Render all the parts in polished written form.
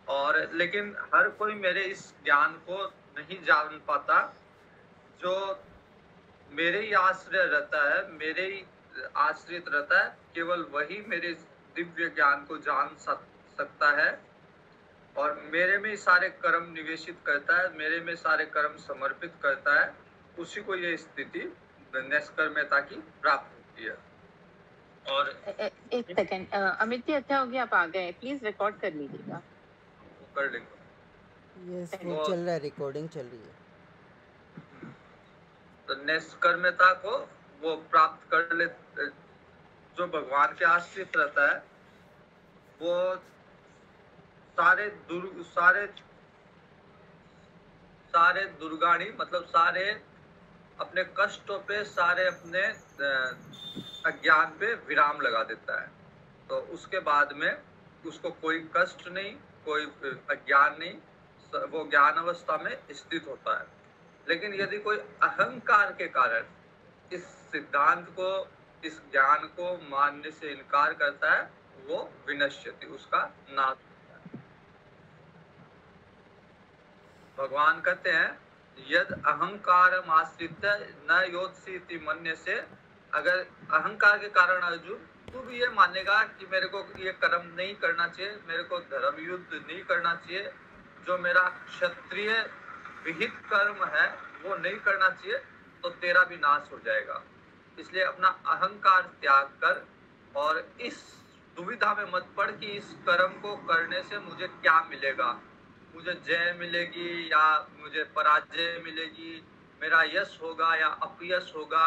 और लेकिन हर कोई मेरे इस ज्ञान को नहीं जान पाता। जो मेरे ही आश्रय रहता है, मेरे ही आश्रित रहता है, केवल वही मेरे इस दिव्य ज्ञान को जान सकता है और मेरे में ही सारे कर्म निवेशित करता है, मेरे में सारे कर्म समर्पित करता है। उसी को ये स्थिति निष्कर्म्यता की प्राप्त होती है। और एक सेकंड, अमित जी अच्छा हो गया आप आ गए, प्लीज रिकॉर्ड कर लीजिएगा। वो कर लेंगे यस, वो वो। चल रहा है, रिकॉर्डिंग चल रही है। तो निष्कर्म्यता को वो प्राप्त कर ले, जो भगवान के आश्रित रहता है वो सारे दुर्गाणी मतलब सारे अपने कष्टों पे, सारे अपने अज्ञान पे विराम लगा देता है। तो उसके बाद में उसको कोई कष्ट नहीं, कोई अज्ञान नहीं, वो ज्ञान अवस्था में स्थित होता है। लेकिन यदि कोई अहंकार के कारण इस सिद्धांत को, इस ज्ञान को मानने से इनकार करता है, वो विनश्यति, उसका नाश होता है। भगवान कहते हैं यद अहंकार आश्रित न योत्सीति मन्य से। अगर अहंकार के कारण अर्जुन तू भी ये मानेगा कि मेरे को ये कर्म नहीं करना चाहिए, मेरे को धर्म युद्ध नहीं करना चाहिए, जो मेरा क्षत्रिय विहित कर्म है वो नहीं करना चाहिए, तो तेरा भी नाश हो जाएगा। इसलिए अपना अहंकार त्याग कर और इस दुविधा में मत पड़ कि इस कर्म को करने से मुझे क्या मिलेगा, मुझे जय मिलेगी या मुझे पराजय मिलेगी, मेरा यश होगा या अपयश होगा,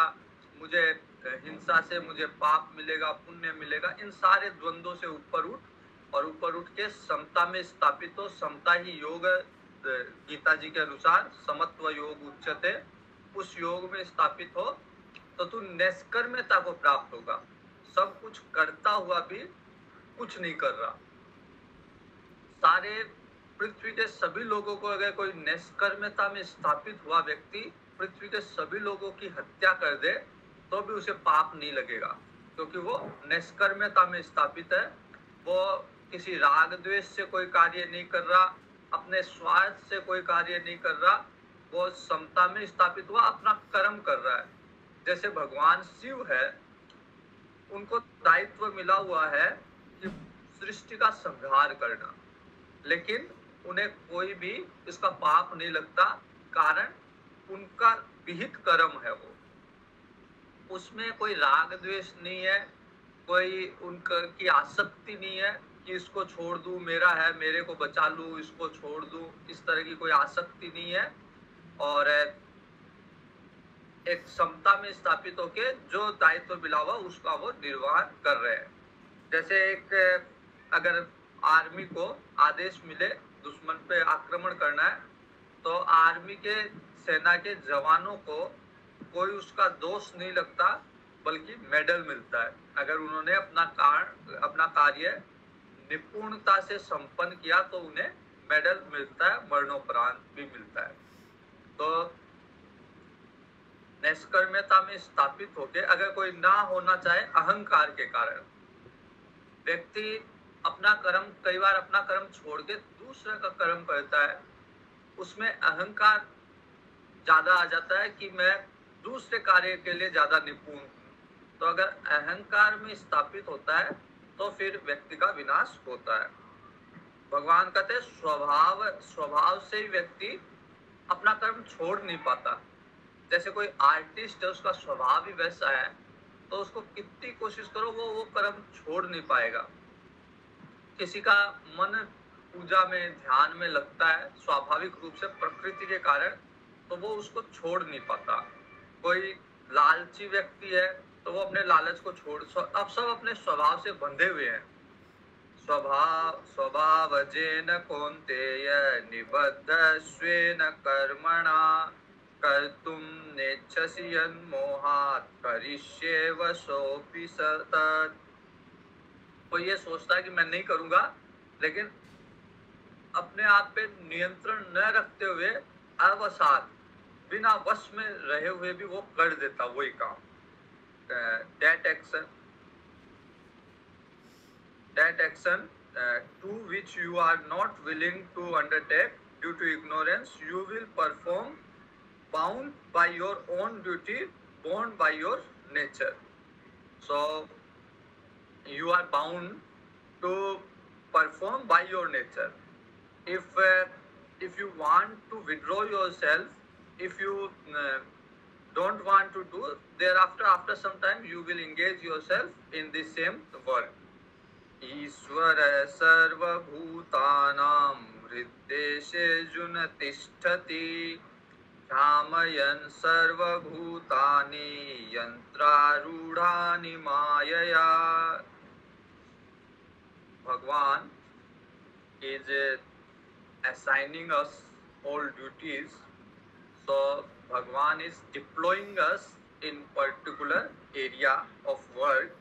मुझे हिंसा से मुझे पाप मिलेगा, पुण्य मिलेगा। इन सारे द्वंद्वों से ऊपर उठ और ऊपर उठ के समता में स्थापित हो। समता ही योग, गीता जी के अनुसार समत्व योग उच्चते। उस योग में स्थापित हो तो तू निष्कर्म्यता को प्राप्त होगा। सब कुछ करता हुआ भी कुछ नहीं कर रहा। सारे पृथ्वी के सभी लोगों को अगर कोई निष्कर्म्यता में स्थापित हुआ व्यक्ति पृथ्वी के सभी लोगों की हत्या कर दे तो भी उसे पाप नहीं लगेगा, क्योंकि वो निष्कर्म्यता में स्थापित है। वो किसी राग द्वेष से कोई कार्य नहीं कर रहा, अपने स्वार्थ से कोई कार्य नहीं कर रहा, वो समता में स्थापित हुआ, अपना कर्म कर रहा है। जैसे भगवान शिव है, उनको दायित्व मिला हुआ है कि सृष्टि का संहार करना, लेकिन उन्हें कोई भी इसका पाप नहीं लगता, कारण उनका विहित कर्म है। वो उसमें कोई राग द्वेष नहीं है, कोई उनका की आसक्ति नहीं है कि इसको छोड़ दूं, मेरा है मेरे को बचा लूं, इसको छोड़ दूं, इस तरह की कोई आसक्ति नहीं है। और एक समता में स्थापित होके जो दायित्व मिला हुआ उसका वो निर्वाह कर रहे हैं। जैसे एक अगर आर्मी को आदेश मिले दुश्मन पे आक्रमण करना है, तो आर्मी के सेना के जवानों को कोई उसका दोष नहीं लगता, बल्कि मेडल मिलता है। अगर उन्होंने अपना कार्य निपुणता से संपन्न किया तो उन्हें मेडल मिलता है, मरणोपरांत भी मिलता है। तो निष्कर्म्यता में स्थापित होके अगर कोई ना होना चाहे अहंकार के कारण, व्यक्ति अपना कर्म, कई बार अपना कर्म छोड़ के दूसरे का कर्म करता है, उसमें अहंकार ज्यादा आ जाता है कि मैं दूसरे कार्य के लिए ज्यादा निपुण हूं। तो अगर अहंकार में स्थापित होता है तो फिर व्यक्ति का विनाश होता है। भगवान कहते हैं स्वभाव से ही व्यक्ति अपना कर्म छोड़ नहीं पाता। जैसे कोई आर्टिस्ट है, उसका स्वभाव ही वैसा है, तो उसको कितनी कोशिश करो वो कर्म छोड़ नहीं पाएगा। किसी का मन पूजा में, ध्यान में लगता है स्वाभाविक रूप से प्रकृति के कारण, तो वो उसको छोड़ नहीं पाता। कोई लालची व्यक्ति है तो वो अपने लालच को छोड़, अब सब अपने स्वभाव से बंधे हुए हैं। स्वभावजेन कौन्तेय निबद्ध स्वेन कर्मणा कर्तुम नेच्छसि यन्मोहात् करिष्ये वशोऽपि सतत्। वो ये सोचता है कि मैं नहीं करूंगा, लेकिन अपने आप पे नियंत्रण न रखते हुए अवसाद, बिना वश में रहे हुए भी वो कर देता वही काम। That action to which you are not willing to undertake due to ignorance, you will perform bound by your own duty, bound by your nature. So you are bound to perform by your nature. If you want to withdraw yourself, if you don't want to do, thereafter after some time you will engage yourself in the same work. ईश्वर सर्वभूतानां हृद्देशेऽर्जुन तिष्ठति भ्रामयन् सर्वभूतानि यन्त्रारूढानि मायया. Bhagwan is assigning us all duties. So Bhagwan is deploying us in particular area of work.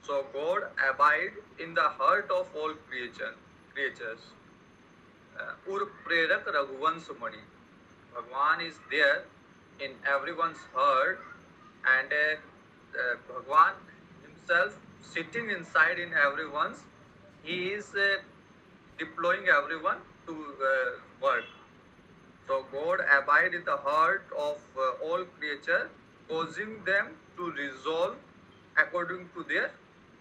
So God abide in the heart of all creatures. Ur Prerak Raghuvans Mani. Bhagwan is there in everyone's heart, and Bhagwan himself sitting inside in everyone's. He is deploying everyone to work. So God abide in the heart of all creatures, causing them to resolve according to their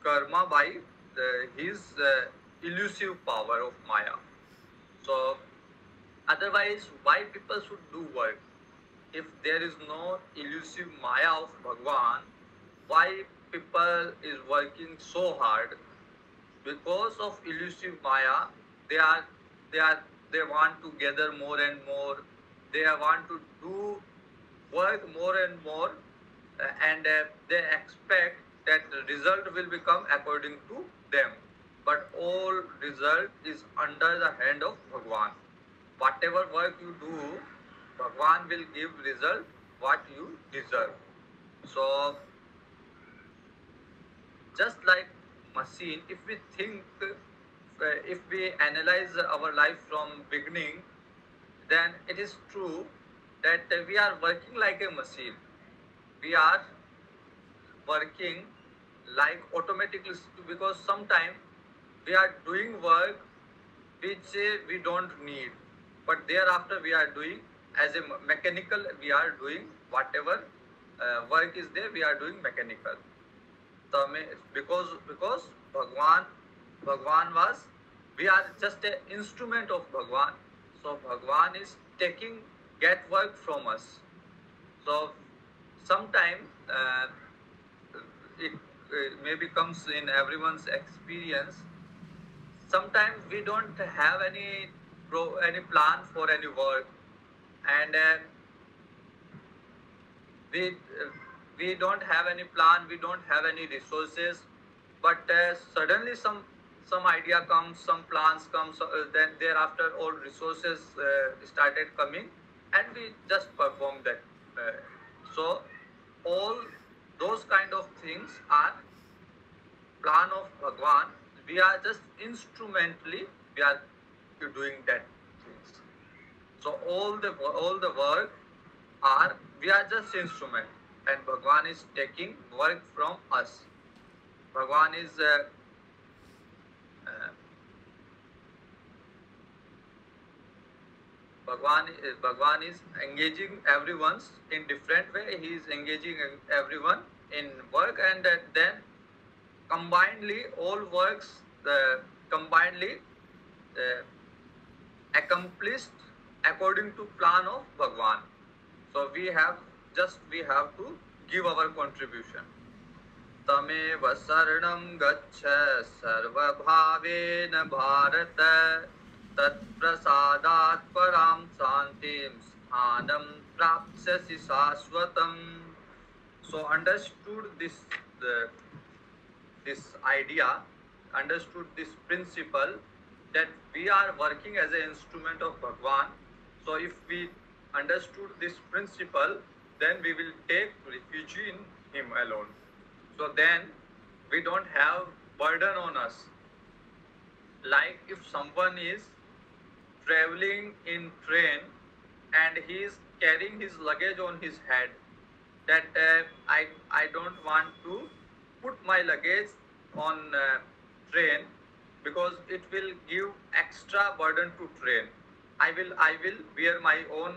karma by his elusive power of Maya. So otherwise, why people should do work? If there is no elusive Maya of Bhagwan, why people is working so hard? Because of elusive Maya, they want to gather more and more. They want to do work more and more, and they expect that the result will become according to them. But all result is under the hand of Bhagwan. Whatever work you do, Bhagwan will give result what you deserve. So just like machine, if we think, if we analyze our life from beginning, then it is true that we are working like a machine. We are working like automatically, because sometimes we are doing work which we don't need, but thereafter we are doing as a mechanical. We are doing whatever work is there, we are doing mechanical. So because Bhagwan was, we are just an instrument of Bhagwan. So Bhagwan is get work from us. So sometime it maybe comes in everyone's experience. Sometimes we don't have any plan for any work, and we don't have any plan, we don't have any resources, but suddenly some idea comes, some plans come, so, then thereafter all resources started coming, and we just perform that. So all those kind of things are plan of Bhagwan. We are just instrumentally, we are doing that things. So all the work are, we are just instrument, and Bhagwan is taking work from us. Bhagwan is Bhagwan is engaging everyone in different way. He is engaging everyone in work, and then combinedly all works combinedly accomplished according to plan of Bhagwan. So we have to give our contribution. Tamev saranam gaccha sarvabhaven bharat tat prasadat param santim sthanam prapsyasi saswatam. So understood this idea, understood this principle, that we are working as an instrument of Bhagwan. So if we understood this principle, then we will take refuge in him alone. So then we don't have burden on us. Like if someone is traveling in train and he is carrying his luggage on his head, that I don't want to put my luggage on train, because it will give extra burden to train. I will bear my own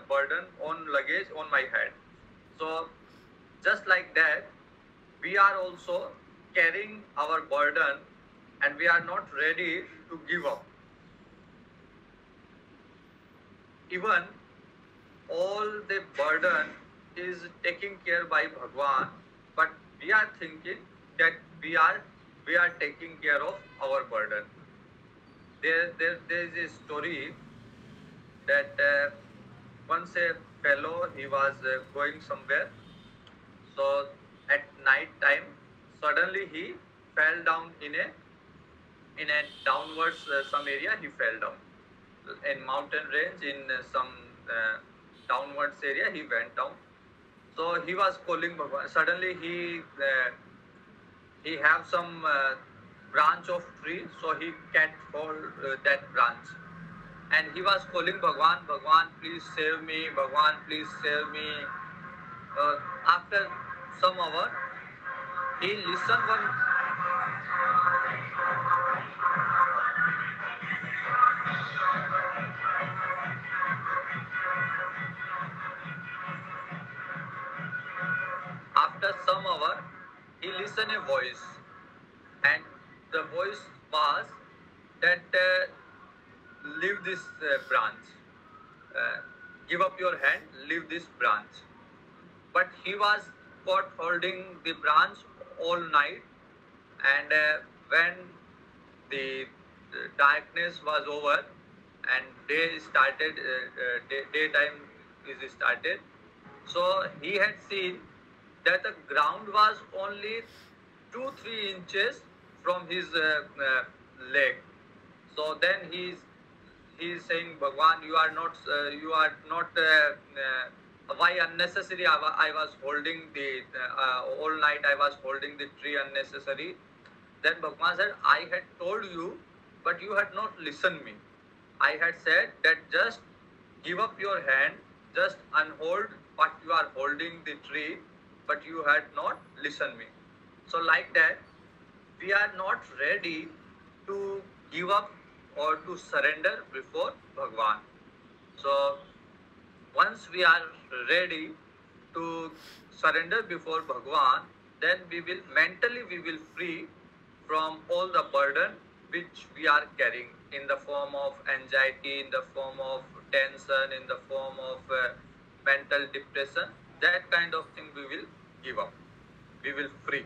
burden, own luggage on my head. So just like that, we are also carrying our burden, and we are not ready to give up. Even all the burden is taken care by Bhagwan, but we are thinking that we are taking care of our burden. There is a story that once a fellow, he was going somewhere. So at night time, suddenly he fell down in a downwards some area. He fell down in mountain range, in some downwards area. He went down. So he was calling Bhagwan. Suddenly he have some branch of tree, so he can't hold that branch. And he was calling Bhagwan, Bhagwan, please save me, Bhagwan, please save me. After some hour, he listened one. After some hour, he listened a voice, and the voice was that leave this branch, uh, give up your hand, leave this branch. But he was caught holding the branch all night, and when the darkness was over and day started, daytime is started, so he had seen that the ground was only 2-3 inches from his leg. So then he is saying, Bhagwan, you are not why unnecessary I was holding the all night I was holding the tree unnecessary. Then Bhagwan said, I had told you, but you had not listened me. I had said that just give up your hand, just unhold what you are holding the tree, but you had not listened me. So like that, we are not ready to give up or to surrender before Bhagwan. So once we are ready to surrender before Bhagwan, then we will free from all the burden which we are carrying in the form of anxiety, in the form of tension, in the form of mental depression. That kind of thing we will give up. We will free.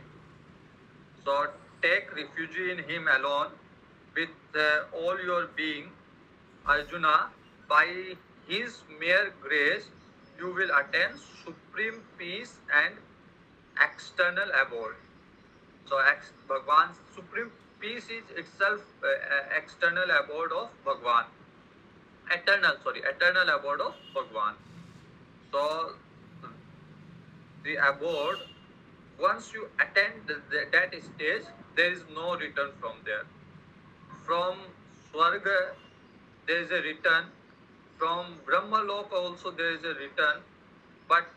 So take refuge in him alone with all your being. Arjuna, by his mere grace, you will attain supreme peace and external abode. So Bhagwan's supreme peace is itself external abode of Bhagwan. Eternal abode of Bhagwan. So the abode, once you attain that stage, there is no return from there. From Swarga, there is a return. From Brahmalok also there is a return. But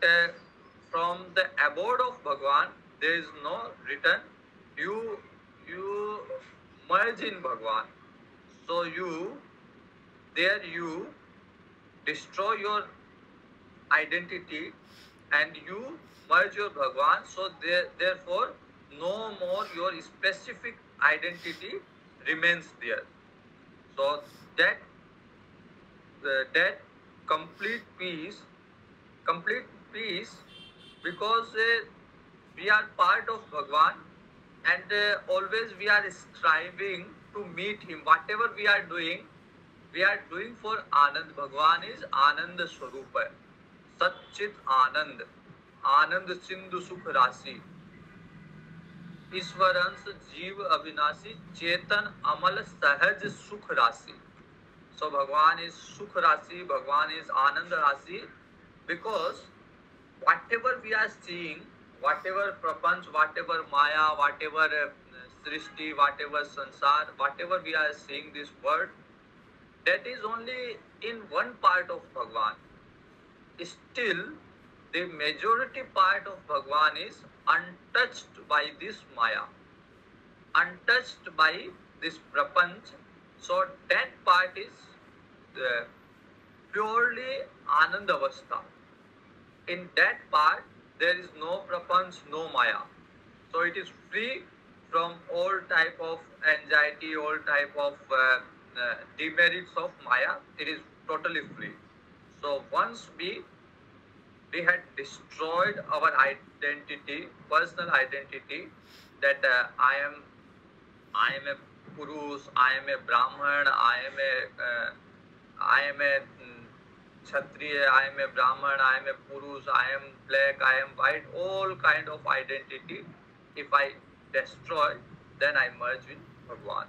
from the abode of Bhagwan, there is no return. You merge in Bhagwan. So you destroy your identity and you merge your Bhagwan. So therefore, no more your specific identity remains there. So that complete peace, because we are part of Bhagwan, and always we are striving to meet him. Whatever we are doing for Anand. Bhagwan is Anand Swarupa, Satchit Anand, Anand Sindhu Sukh Rasi, Ishwarans Jeev Avinasi, Chetan Amal Sahaj Sukh Rasi. So Bhagwan is Sukh Rasi, Bhagwan is Anand Rasi, because whatever we are seeing, whatever prapanch, whatever maya, whatever srishti, whatever sansar, whatever we are seeing this world, that is only in one part of Bhagwan. Still, the majority part of Bhagwan is untouched by this maya. untouched by this prapanch. So that part is purely Anand Avastha. In that part, there is no prapanch, no maya. So it is free from all type of anxiety, all type of demerits of maya. It is totally free. So once we had destroyed our identity, personal identity, that I am a Purus, I am a Brahman, I am a Kshatriya, I am a Brahman, I am a Purus, I am black, I am white, all kind of identity. If I destroy, then I merge with Bhagwan.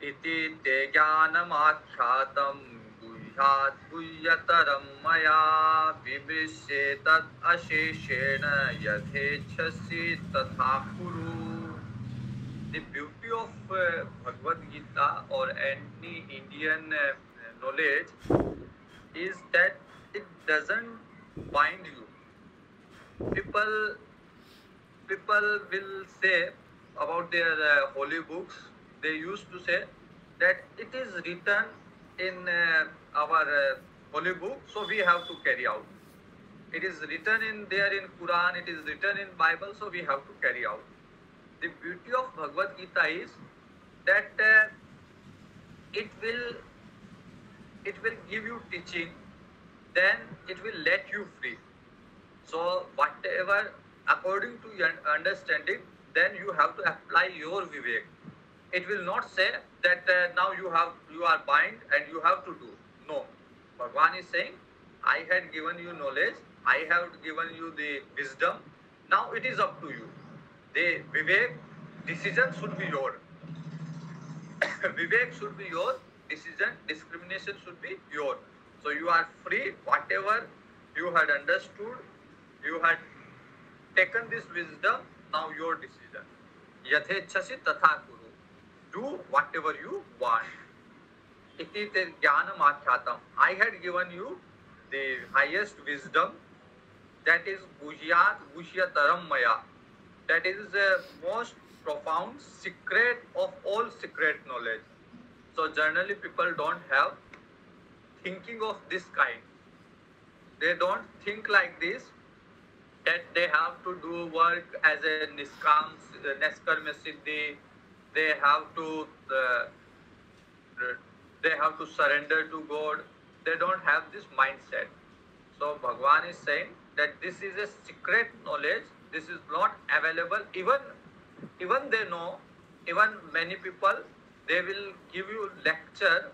Iti te jnanamakhyatam guhyat guhyataram maya vibhisyetat asheshena yadhechasi tatha kuru. The beauty of Bhagavad Gita or any Indian knowledge is that it doesn't bind you. People will say about their holy books. They used to say that it is written in our holy book, so we have to carry out. It is written in there in Quran. It is written in Bible, so we have to carry out. The beauty of Bhagavad Gita is that it will give you teaching, then it will let you free. So whatever according to your understanding, then you have to apply your vivek. It will not say that now you are bind and you have to do. No, Bhagwan is saying, I had given you knowledge, I have given you the wisdom. Now it is up to you. The vivek decision should be your. Vivek should be your decision. Discrimination should be your. So you are free. Whatever you had understood, you had taken this wisdom. Now your decision. Yathechasi tatha kuru. Do whatever you want. Iti te jnanam akyatam. I had given you the highest wisdom. That is guhyat guhyataram maya. That is the most profound secret of all secret knowledge. So generally people don't have thinking of this kind. They don't think like this, that they have to do work as a Niskarma Siddhi. They have to surrender to God. They don't have this mindset. So Bhagwan is saying that this is a secret knowledge. This is not available. Even they know, even many people, they will give you lecture,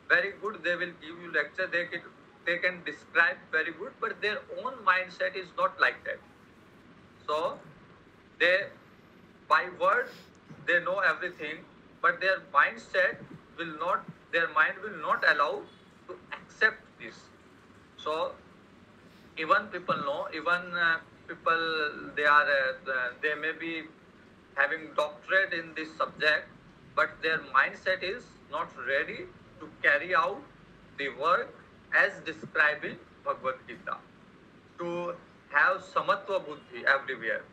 very good, they will give you lecture, they can describe very good, but their own mindset is not like that. So, by word, they know everything, but their mind will not allow to accept this. So, even people know, people, they may be having doctorate in this subject, but their mindset is not ready to carry out the work as described in Bhagavad Gita, to have samatva buddhi everywhere.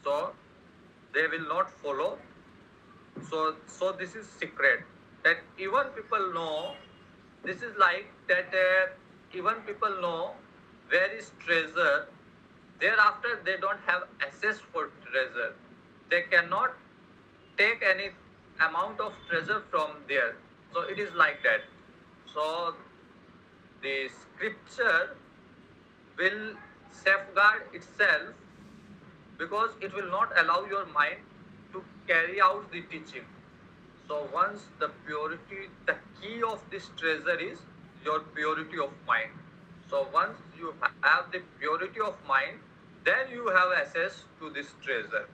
So they will not follow. So this is secret, that even people know. This is like that even people know where is treasure. Thereafter they don't have access for treasure. They cannot take any amount of treasure from there. So it is like that. So the scripture will safeguard itself, because it will not allow your mind to carry out the teaching. So once the key of this treasure is your purity of mind. So once you have the purity of mind, then you have access to this treasure.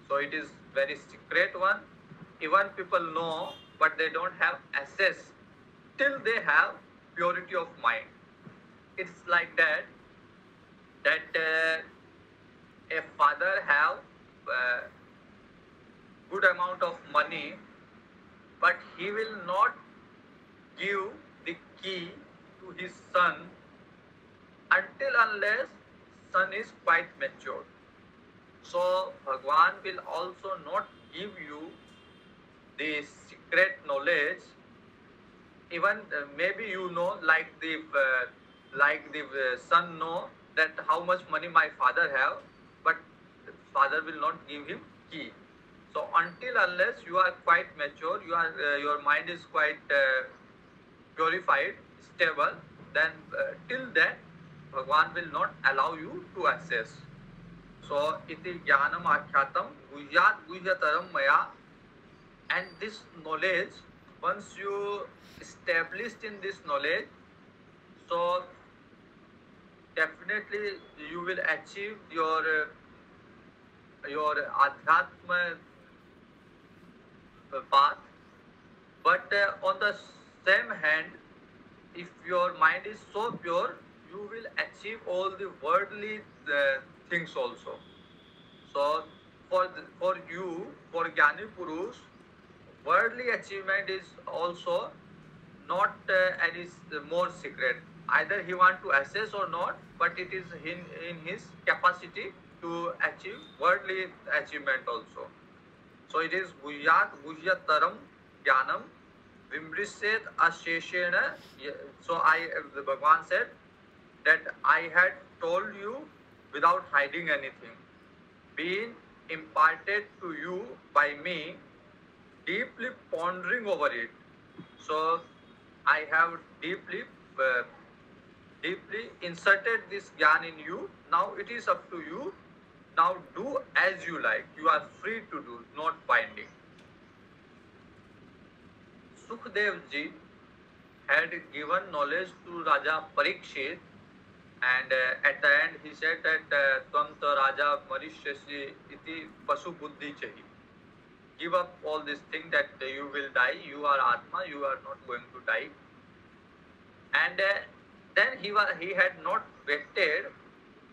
So it is very secret one. Even people know, but they don't have access till they have purity of mind. It's like that a father have good amount of money, but he will not give the key to his son unless son is quite mature. So Bhagwan will also not give you the secret knowledge, even maybe you know, like the son know that how much money my father have, but father will not give him key. So until unless you are quite mature, your mind is quite purified, stable, then till then Bhagwan will not allow you to access. So iti jnanam akyatam guhyat guhyataram maya. And this knowledge, once you established in this knowledge, so definitely you will achieve your adhyatma path. But on the same hand, if your mind is so pure, you will achieve all the worldly things also. So for you, for Jnani Purush, worldly achievement is also not any more secret. Either he want to assess or not, but it is in his capacity to achieve worldly achievement also. So it is guhyat guhyataram jnanam vimrishet asheshena. So Bhagwan said that I had told you without hiding anything, being imparted to you by me, deeply pondering over it. So I have deeply inserted this gyan in you. Now it is up to you. Now do as you like. You are free to do, not binding. Sukhdev ji had given knowledge to Raja Parikshit, and at the end he said that Twanta Raja Marishyasi iti pasu buddhi chahi. Give up all this thing that you will die, you are Atma, you are not going to die. And then he had not waited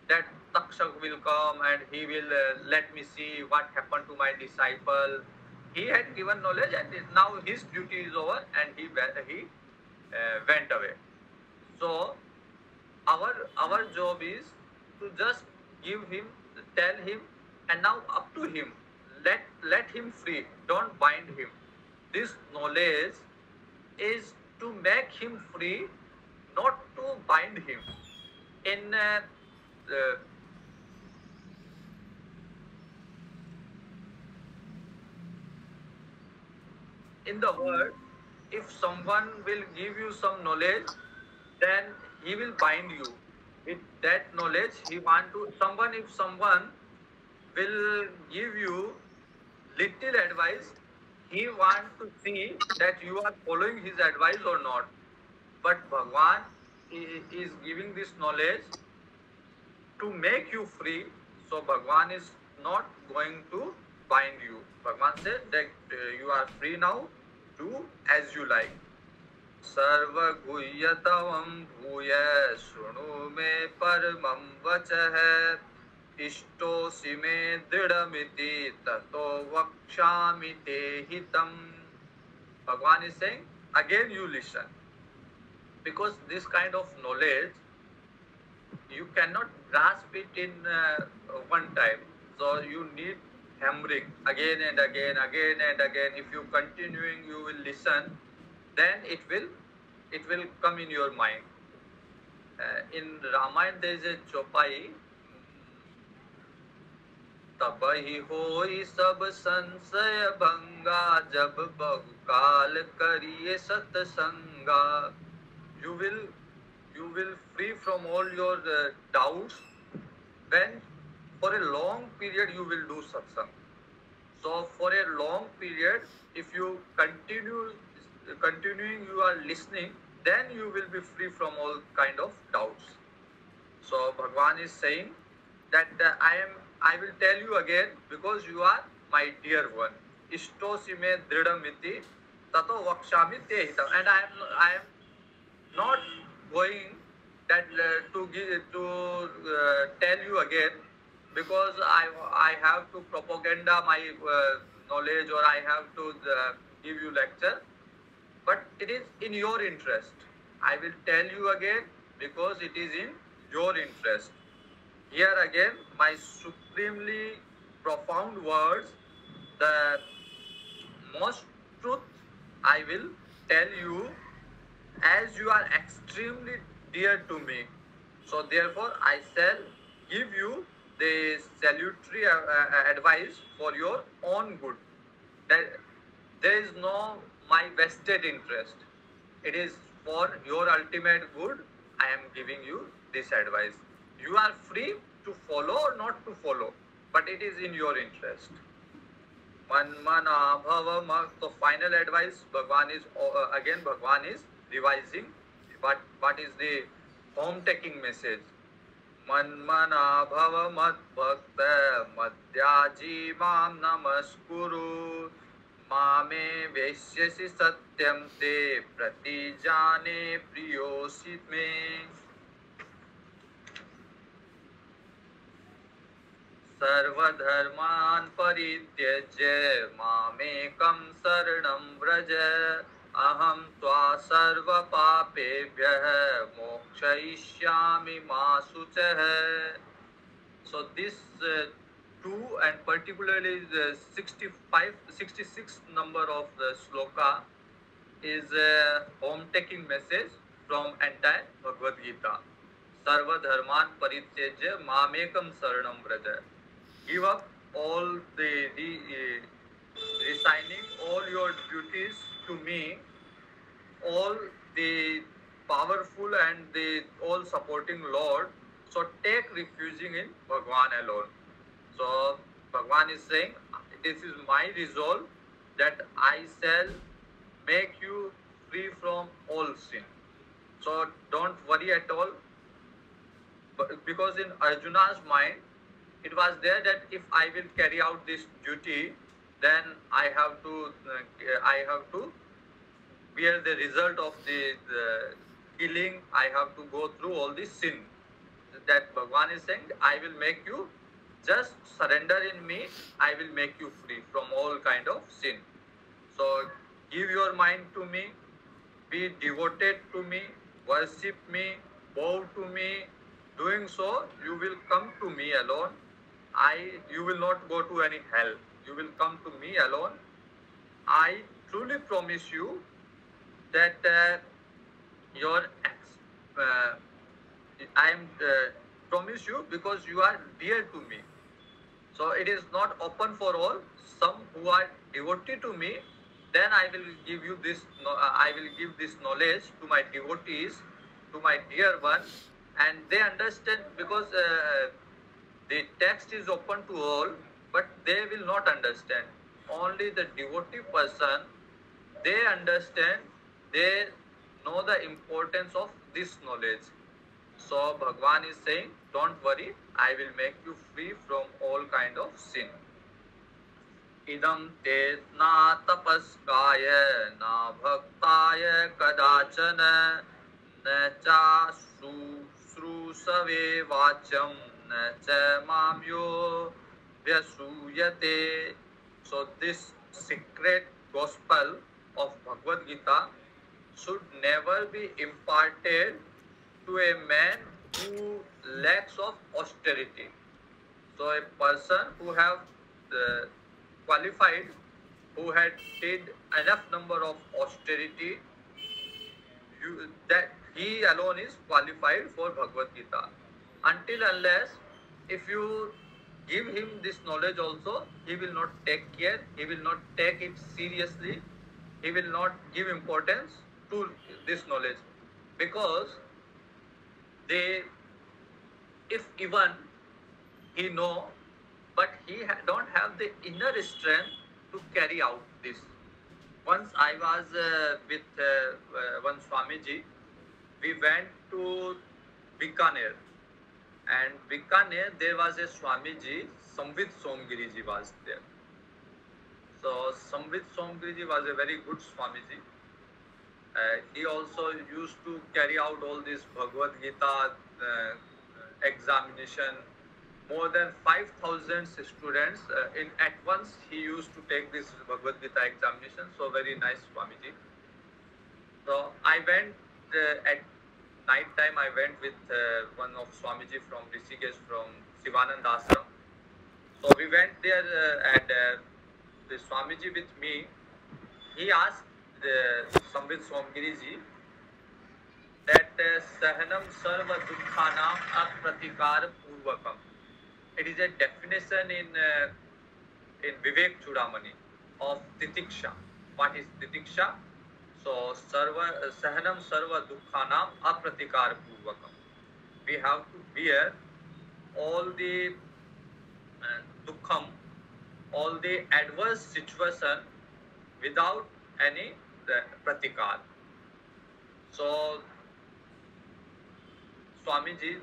that Takshak will come and he will let me see what happened to my disciple. He had given knowledge, and now his duty is over, and he went away. So our job is to just give him, tell him, and now up to him. Let him free. Don't bind him. This knowledge is to make him free, not to bind him. In the world, if someone will give you some knowledge, then he will bind you. With that knowledge, if someone will give you little advice, he wants to see that you are following his advice or not. But Bhagwan is giving this knowledge to make you free. So Bhagwan is not going to bind you. Bhagwan said that you are free now, do as you like. Sarva guhyatavam bhuya shrunu me paramam vachah ishtosi me dridhamiti tato vakshami te hitam. Bhagwan is saying, again you listen. Because this kind of knowledge, you cannot grasp it in one time. So you need hammering again and again. If you continuing, you will listen, then it will come in your mind. In Ramayana there is a chopai. तबहि होई सब संशय भंगा जब बहुकाल करिए सत्संगा. You will free from all your doubts when for a long period you will do satsang. So for a long period, if you continuing you are listening, then you will be free from all kind of doubts. So Bhagwan is saying that I will tell you again because you are my dear one. Ishtosi me dridhamiti tato vakshami te hitam. And I am not going that to tell you again because I have to propaganda my knowledge, or I have to give you lecture. But it is in your interest. I will tell you again because it is in your interest. Here again, my supremely profound words, the most truth I will tell you, as you are extremely dear to me. So therefore, I shall give you the salutary advice for your own good. That there is no my vested interest. It is for your ultimate good. I am giving you this advice. You are free to follow or not to follow, but it is in your interest. Manmana bhava. So final advice, Bhagwan is again Bhagwan is revising what is the home taking message. Manmana bhava mad bhakta madhyaji mam namaskuru mame veshyasi satyam te pratijane priyosi me. सर्वधर्मान् परित्यज्य मामेकं शरणं व्रज अहं त्वा सर्वपापेभ्यः मोक्षयिष्यामि मा शुचः. So this two and particularly the 66th number of the sloka is a home taking message from entire Bhagavad Gita. Sarva dharman parityajya mamekam saranam vraja. Give up all the resigning all your duties to me, all the powerful and the all supporting Lord. So take refusing in Bhagwan alone. So Bhagwan is saying, this is my resolve that I shall make you free from all sin. So don't worry at all, because in Arjuna's mind, it was there that if I will carry out this duty, then I have to bear the result of the killing. I have to go through all this sin. That Bhagwan is saying, I will make you just surrender in me. I will make you free from all kind of sin. So give your mind to me, be devoted to me, worship me, bow to me. Doing so, you will come to me alone. You will not go to any hell. You will come to me alone. I truly promise you that I am promise you because you are dear to me. So it is not open for all. Some who are devoted to me, then I will give you this. I will give this knowledge to my devotees, to my dear ones, and they understand, because the text is open to all, but they will not understand. Only the devotee person, they understand, they know the importance of this knowledge. So Bhagwan is saying, don't worry, I will make you free from all kind of sin. Idam te na tapaskaya na bhaktaya kadachana na cha shrusave vacham na cha mamyo vyasuyate. So this secret gospel of Bhagavad Gita should never be imparted to a man who lacks of austerity. So a person who have qualified, who had did enough number of austerity, that he alone is qualified for Bhagavad Gita. Until unless if you give him this knowledge also, he will not take care, he will not take it seriously, he will not give importance to this knowledge, because if even he know, but he don't have the inner strength to carry out this. Once I was with one Swamiji, we went to Bikaner, and Bikaner there was a Swamiji, Samvit Somgiriji was there. So Samvit Somgiriji was a very good Swamiji. He also used to carry out all this Bhagavad Gita examination. More than 5,000 students at once he used to take this Bhagavad Gita examination. So very nice Swamiji. So I went at night time. I went with one of Swamiji from Rishikesh, from Sivanand Ashram. So we went there and the Swamiji with me, he asked the Samvit Somgiri ji that Sahanam Sarva Dukkhanam Apratikar Purvakam. It is a definition in Vivek Chudamani of Titiksha. What is Titiksha? So Sahanam Sarva Dukkhanam Apratikar Purvakam. We have to bear all the dukkham, all the adverse situation without any pratikar. So Swamiji,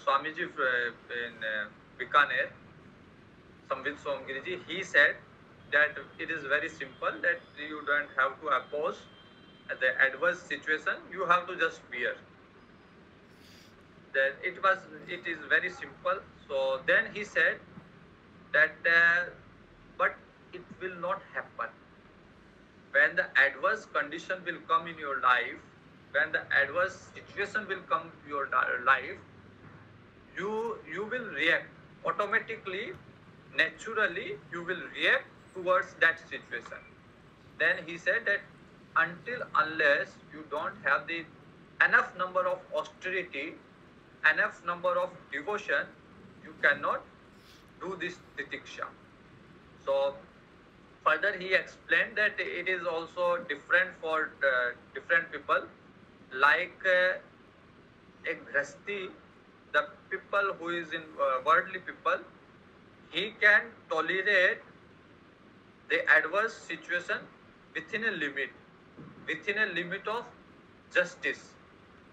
Swamiji in Bikaner, Samvit Somgiriji, he said that it is very simple, that you don't have to oppose the adverse situation, you have to just bear. That it is very simple. So then he said that but it will not happen. When the adverse condition will come in your life, when the adverse situation will come to your life, you will react automatically, naturally. You will react towards that situation. Then he said that unless you don't have the enough number of austerity, enough number of devotion, you cannot do this titiksha. So further he explained that it is also different for different people. Like a grasti, the people who is in worldly people, he can tolerate the adverse situation within a limit of justice.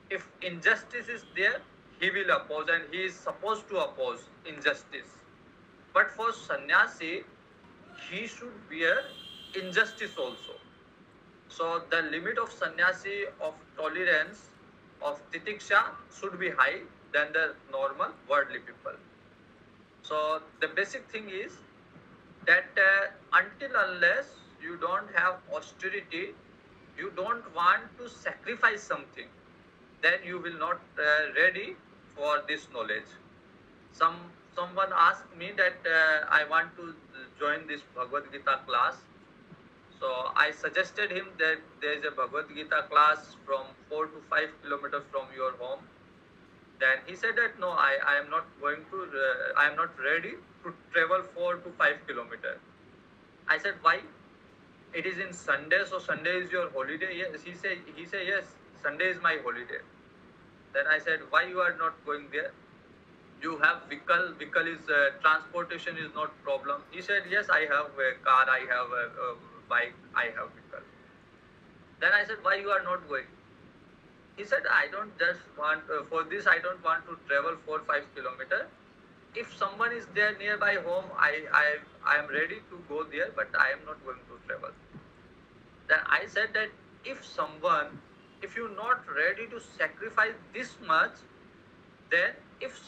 If injustice is there, he will oppose, and he is supposed to oppose injustice. But for sannyasi, he should bear injustice also. So the limit of sannyasi of tolerance, of titiksha, should be high than the normal worldly people. So the basic thing is that until unless you don't have austerity, you don't want to sacrifice something, then you will not ready for this knowledge. Someone asked me that I want to join this Bhagavad Gita class. So I suggested him that there is a Bhagavad Gita class from 4 to 5 kilometers from your home. Then he said that no, I am not going to, I am not ready to travel 4 to 5 kilometers. I said, why? It is in Sunday, so Sunday is your holiday. Yes, he said yes, Sunday is my holiday. Then I said, why you are not going there? You have vehicle is transportation is not problem. He said, yes, I have a car, I have a bike, I have vehicle. Then I said, why you are not going? He said, I don't just want, for this I don't want to travel 4-5 kilometers. If someone is there nearby home, I am ready to go there, but I am not going to travel. Then I said that if you're not ready to sacrifice this much, then if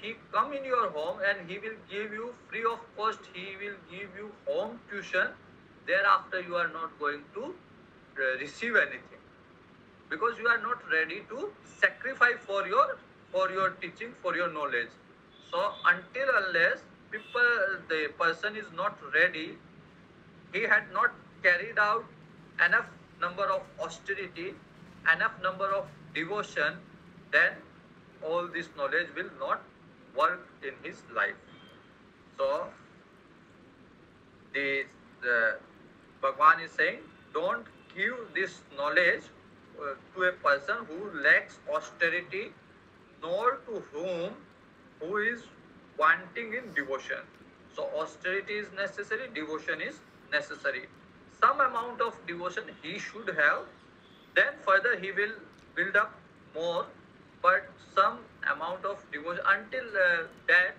he come in your home and he will give you free of cost, he will give you home tuition, thereafter you are not going to receive anything, because you are not ready to sacrifice for your teaching, for your knowledge. So until unless the person is not ready, he had not carried out enough number of austerity, enough number of devotion, then all this knowledge will not work in his life. So the Bhagwan is saying, don't give this knowledge to a person who lacks austerity, nor to who is wanting in devotion. So austerity is necessary, devotion is necessary. Some amount of devotion he should have, then further he will build up more, but some amount of devotion, until that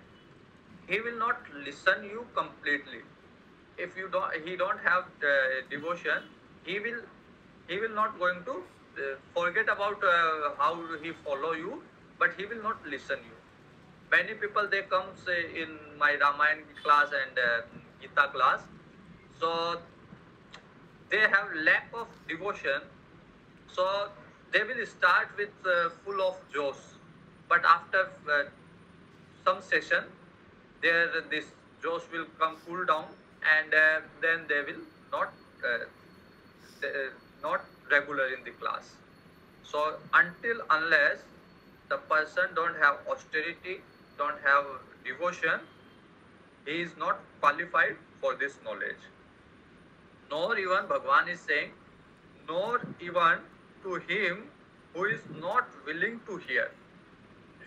he will not listen you completely. If he don't have devotion, he will not going to forget about how he follow you, but he will not listen you. Many people, they come say in my Ramayana class and Gita class, so they have lack of devotion, so they will start with full of josh, but after some session this Josh will come cool down, and then they will not uh, not regular in the class. So until unless the person don't have austerity, don't have devotion, he is not qualified for this knowledge. Nor even Bhagwan is saying, nor even to him who is not willing to hear.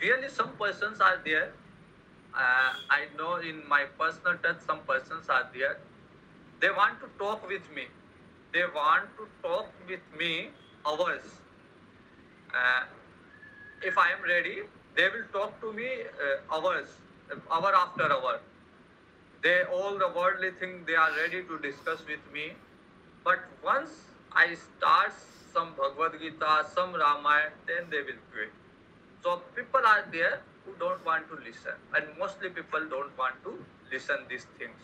Really, some persons are there. I know in my personal touch, some persons are there. They want to talk with me. They want to talk with me hours. If I am ready, they will talk to me hours, hour after hour. They all the worldly thing they are ready to discuss with me. But once I start some Bhagavad Gita, some Ramayana, then they will quit. So people are there who don't want to listen, and mostly people don't want to listen these things.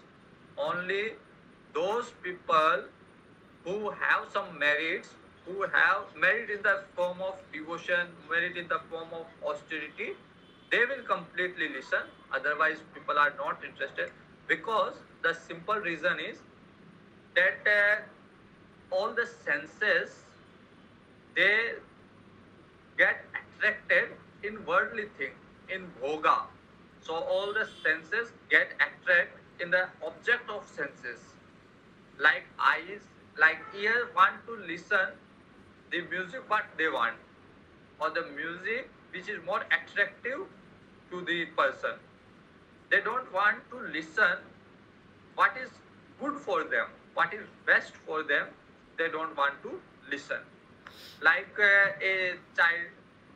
Only those people who have some merits, who have merit in the form of devotion, merit in the form of austerity, they will completely listen. Otherwise, people are not interested, because the simple reason is that all the senses, they get attracted in worldly thing, in bhoga. So all the senses get attracted in the object of senses. Like eyes, like ear want to listen the music what they want, or the music which is more attractive to the person. They don't want to listen what is good for them, what is best for them. They don't want to listen. Like a child,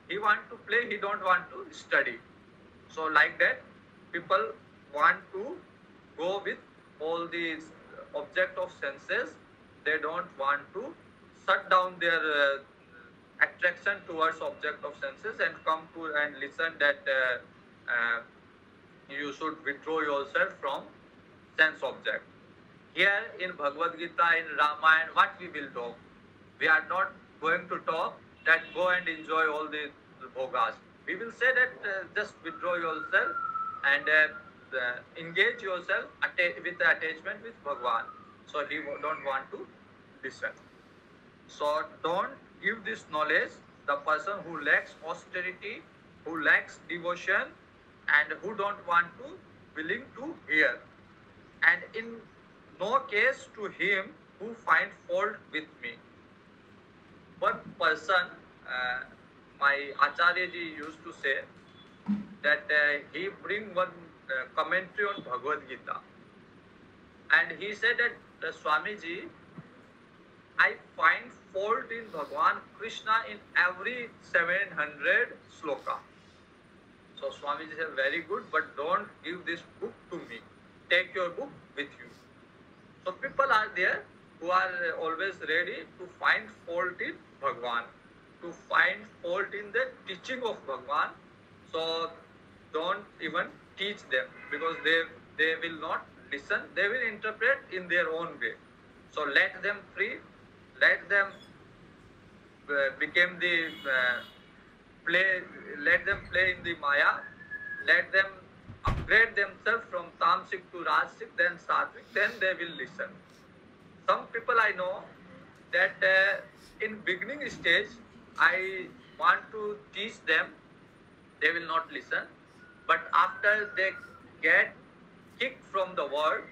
he want to play, he don't want to study. So like that, people want to go with all these object of senses. They don't want to shut down their attraction towards object of senses and come to and listen that you should withdraw yourself from sense object. Here in Bhagavad Gita, in Ramayana, what we will talk? We are not going to talk that go and enjoy all the bhogas. We will say that just withdraw yourself and engage yourself with the attachment with Bhagwan. So he don't want to listen. So don't give this knowledge the person who lacks austerity, who lacks devotion, and who don't want to willing to hear. And in no case to him who find fault with me. One person, my Acharya ji used to say that he bring one commentary on Bhagavad Gita, and he said that Swamiji, I find fault in Bhagwan Krishna in every 700 sloka. So Swamiji said, very good, but don't give this book to me. Take your book with you. So people are there who are always ready to find fault in Bhagwan, to find fault in the teaching of Bhagwan. So don't even teach them, because they will not listen. They will interpret in their own way. So let them free. Let them become the play. Let them play in the Maya. Let them upgrade themselves from Tamsik to Rajsik, then Satvik. Then they will listen. Some people I know that in beginning stage, I want to teach them. They will not listen. But after they get kicked from the world,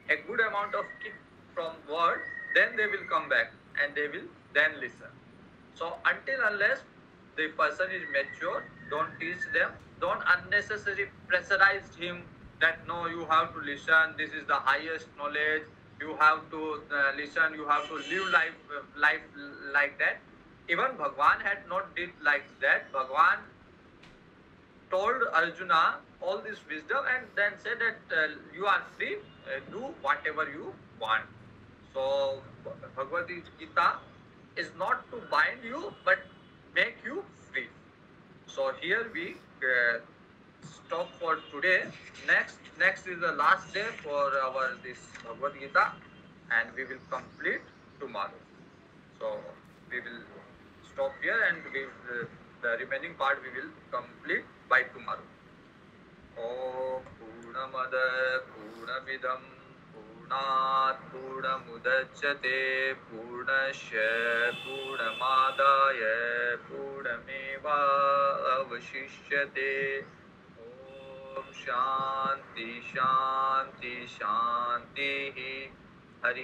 a good amount of kick from world, then they will come back and they will then listen. So until unless the person is mature, don't teach them. Don't unnecessarily pressurize him that no, you have to listen. This is the highest knowledge. You have to listen. You have to live life like that. Even Bhagwan had not did like that. Bhagwan told Arjuna all this wisdom and then said that you are free. Do whatever you want. So Bhagavad Gita is not to bind you, but make you free. So here we stop for today. Next is the last day for our this Bhagavad Gita, and we will complete tomorrow. So we will stop here, and the remaining part we will complete by tomorrow. Oh, पूर्णमद पूर्णमिदं पूर्णात् पूर्णमुदच्यते पूर्णस्य पूर्णमादाय पूर्णमेवावशिष्यते। ॐ शान्ति शान्ति शान्तिः।